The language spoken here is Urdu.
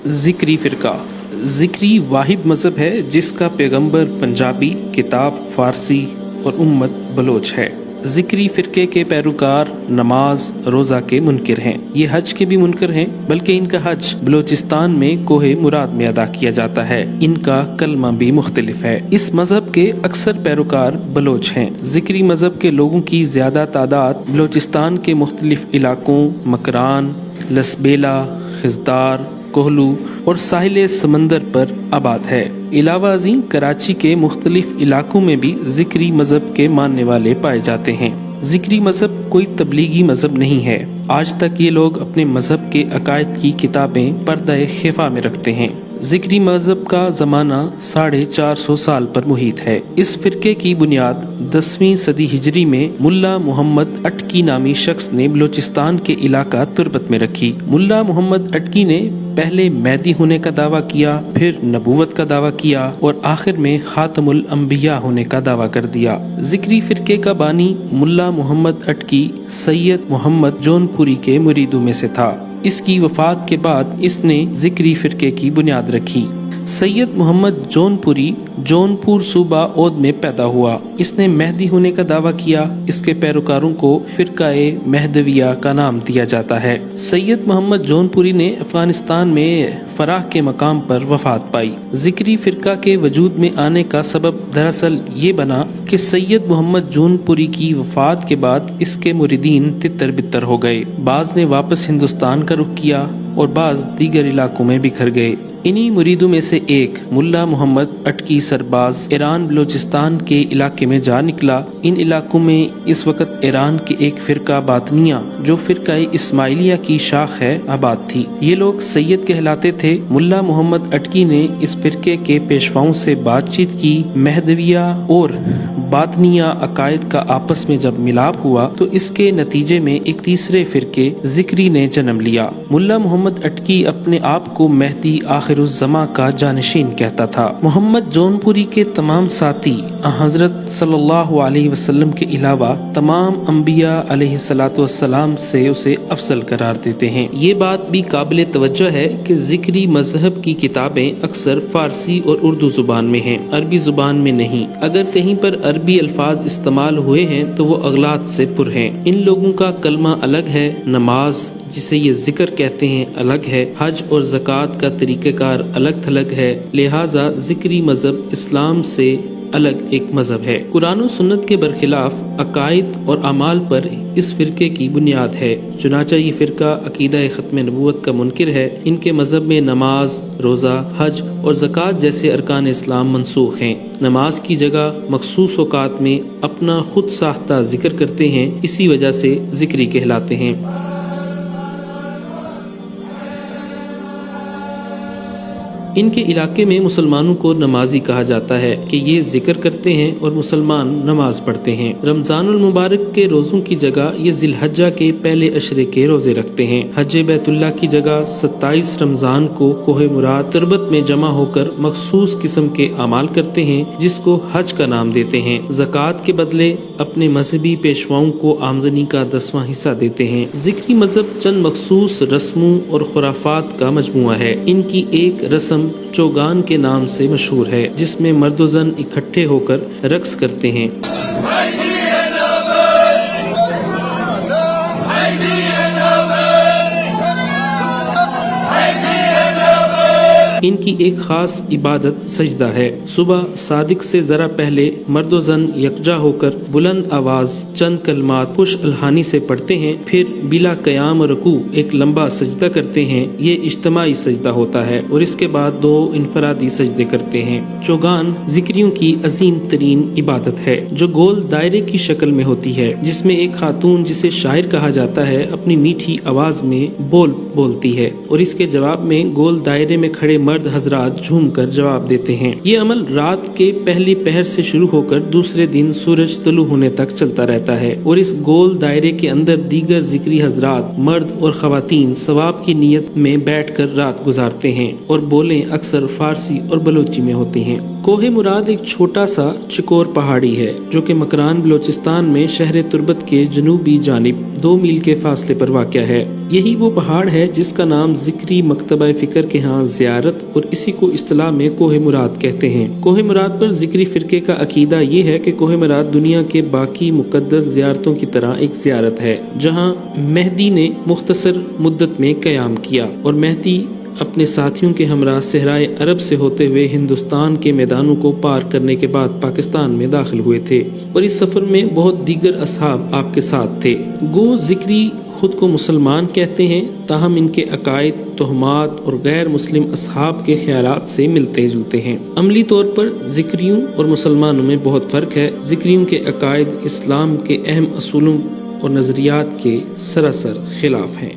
ذکری فرقہ ذکری واحد مذہب ہے جس کا پیغمبر پنجابی، کتاب فارسی اور امت بلوچ ہے۔ ذکری فرقے کے پیروکار نماز روزہ کے منکر ہیں۔ یہ حج کے بھی منکر ہیں، بلکہ ان کا حج بلوچستان میں کوہ مراد میں ادا کیا جاتا ہے۔ ان کا کلمہ بھی مختلف ہے۔ اس مذہب کے اکثر پیروکار بلوچ ہیں۔ ذکری مذہب کے لوگوں کی زیادہ تعداد بلوچستان کے مختلف علاقوں مکران، لسبیلا، خزدار، کوہلو اور ساحل سمندر پر آباد ہے۔ علاوہ ازیں کراچی کے مختلف علاقوں میں بھی ذکری مذہب کے ماننے والے پائے جاتے ہیں۔ ذکری مذہب کوئی تبلیغی مذہب نہیں ہے۔ آج تک یہ لوگ اپنے مذہب کے عقائد کی کتابیں پردہ خفا میں رکھتے ہیں۔ ذکری مذہب کا زمانہ 450 سال پر محیط ہے۔ اس فرقے کی بنیاد 10ویں صدی ہجری میں ملا محمد اٹکی نامی شخص نے بلوچستان کے علاقہ تربت میں رکھی۔ ملا محمد اٹکی نے پہلے مہدی ہونے کا دعویٰ کیا، پھر نبوت کا دعویٰ کیا اور آخر میں خاتم الانبیاء ہونے کا دعویٰ کر دیا۔ ذکری فرقے کا بانی ملا محمد اٹکی سید محمد جون پوری کے مریدوں میں سے تھا۔ اس کی وفات کے بعد اس نے ذکری فرقے کی بنیاد رکھی۔ سید محمد جون پوری جون پور صوبہ اودھ میں پیدا ہوا۔ اس نے مہدی ہونے کا دعویٰ کیا۔ اس کے پیروکاروں کو فرقہ مہدویہ کا نام دیا جاتا ہے۔ سید محمد جون پوری نے افغانستان میں فراہ کے مقام پر وفات پائی۔ ذکری فرقہ کے وجود میں آنے کا سبب دراصل یہ بنا کہ سید محمد جون پوری کی وفات کے بعد اس کے مریدین تتر بتر ہو گئے۔ بعض نے واپس ہندوستان کا رخ کیا اور بعض دیگر علاقوں میں بکھر گئے۔ انہی مریدوں میں سے ایک ملا محمد اٹکی سرباز ایران بلوچستان کے علاقے میں جا نکلا۔ ان علاقوں میں اس وقت ایران کے ایک فرقہ باطنیہ جو فرقہ اسماعیلیہ کی شاخ ہے آباد تھی۔ یہ لوگ سید کہلاتے تھے۔ ملا محمد اٹکی نے اس فرقے کے پیشواؤں سے بات چیت کی۔ مہدویہ اور باطنیہ عقائد کا آپس میں جب ملاپ ہوا تو اس کے نتیجے میں ایک تیسرے فرقے ذکری نے جنم لیا۔ ملا محمد اٹکی اپنے آپ کو مہدی آخر الزماں کا جانشین کہتا تھا۔ محمد جون پوری کے تمام ساتھی حضرت صلی اللہ علیہ وسلم کے علاوہ تمام انبیاء علیہ السلام سے اسے افضل قرار دیتے ہیں۔ یہ بات بھی قابل توجہ ہے کہ ذکری مذہب کی کتابیں اکثر فارسی اور اردو زبان میں ہیں، عربی زبان میں نہیں۔ اگر کہیں پر عربی الفاظ استعمال ہوئے ہیں تو وہ اغلاط سے پر ہیں۔ ان لوگوں کا کلمہ الگ ہے، نماز جسے یہ ذکر کہتے ہیں الگ ہے، حج اور زکوٰۃ کا طریقہ کار الگ تھلگ ہے، لہٰذا ذکری مذہب اسلام سے الگ ایک مذہب ہے۔ قرآن و سنت کے برخلاف عقائد اور اعمال پر اس فرقے کی بنیاد ہے۔ چنانچہ یہ فرقہ عقیدہ ختم نبوت کا منکر ہے۔ ان کے مذہب میں نماز، روزہ، حج اور زکوٰۃ جیسے ارکان اسلام منسوخ ہیں۔ نماز کی جگہ مخصوص اوقات میں اپنا خود ساختہ ذکر کرتے ہیں، اسی وجہ سے ذکری کہلاتے ہیں۔ ان کے علاقے میں مسلمانوں کو نمازی کہا جاتا ہے کہ یہ ذکر کرتے ہیں اور مسلمان نماز پڑھتے ہیں۔ رمضان المبارک کے روزوں کی جگہ یہ ذی الحجہ کے پہلے عشرے کے روزے رکھتے ہیں۔ حج بیت اللہ کی جگہ 27 رمضان کو کوہ مراد تربت میں جمع ہو کر مخصوص قسم کے اعمال کرتے ہیں جس کو حج کا نام دیتے ہیں۔ زکوٰۃ کے بدلے اپنے مذہبی پیشواؤں کو آمدنی کا 10واں حصہ دیتے ہیں۔ ذکری مذہب چند مخصوص رسموں اور خرافات کا مجموعہ ہے۔ ان کی ایک رسم چوگان کے نام سے مشہور ہے جس میں مرد و زن اکٹھے ہو کر رقص کرتے ہیں۔ ان کی ایک خاص عبادت سجدہ ہے۔ صبح صادق سے ذرا پہلے مرد و زن یکجا ہو کر بلند آواز چند کلمات خوش الحانی سے پڑھتے ہیں، پھر بلا قیام رکوع ایک لمبا سجدہ کرتے ہیں۔ یہ اجتماعی سجدہ ہوتا ہے اور اس کے بعد 2 انفرادی سجدے کرتے ہیں۔ چوگان ذکریوں کی عظیم ترین عبادت ہے جو گول دائرے کی شکل میں ہوتی ہے، جس میں ایک خاتون جسے شاعر کہا جاتا ہے اپنی میٹھی آواز میں بولتی ہے اور اس کے جواب میں گول دائرے میں کھڑے مرد حضرات جھوم کر جواب دیتے ہیں۔ یہ عمل رات کے پہلی پہر سے شروع ہو کر دوسرے دن سورج طلوع ہونے تک چلتا رہتا ہے اور اس گول دائرے کے اندر دیگر ذکری حضرات مرد اور خواتین ثواب کی نیت میں بیٹھ کر رات گزارتے ہیں اور بولیں اکثر فارسی اور بلوچی میں ہوتی ہیں۔ کوہ مراد ایک چھوٹا سا چکور پہاڑی ہے جو کہ مکران بلوچستان میں شہر تربت کے جنوبی جانب 2 میل کے فاصلے پر واقع ہے۔ یہی وہ پہاڑ ہے جس کا نام ذکری مکتبہ فکر کے ہاں زیارت اور اسی کو اصطلاح میں کوہ مراد کہتے ہیں۔ کوہ مراد پر ذکری فرقے کا عقیدہ یہ ہے کہ کوہ مراد دنیا کے باقی مقدس زیارتوں کی طرح ایک زیارت ہے جہاں مہدی نے مختصر مدت میں قیام کیا، اور مہدی اپنے ساتھیوں کے ہمراہ صحرائے عرب سے ہوتے ہوئے ہندوستان کے میدانوں کو پار کرنے کے بعد پاکستان میں داخل ہوئے تھے، اور اس سفر میں بہت دیگر اصحاب آپ کے ساتھ تھے۔ گو ذکری خود کو مسلمان کہتے ہیں، تاہم ان کے عقائد، توہمات اور غیر مسلم اصحاب کے خیالات سے ملتے جلتے ہیں۔ عملی طور پر ذکریوں اور مسلمانوں میں بہت فرق ہے۔ ذکریوں کے عقائد اسلام کے اہم اصولوں اور نظریات کے سراسر خلاف ہیں۔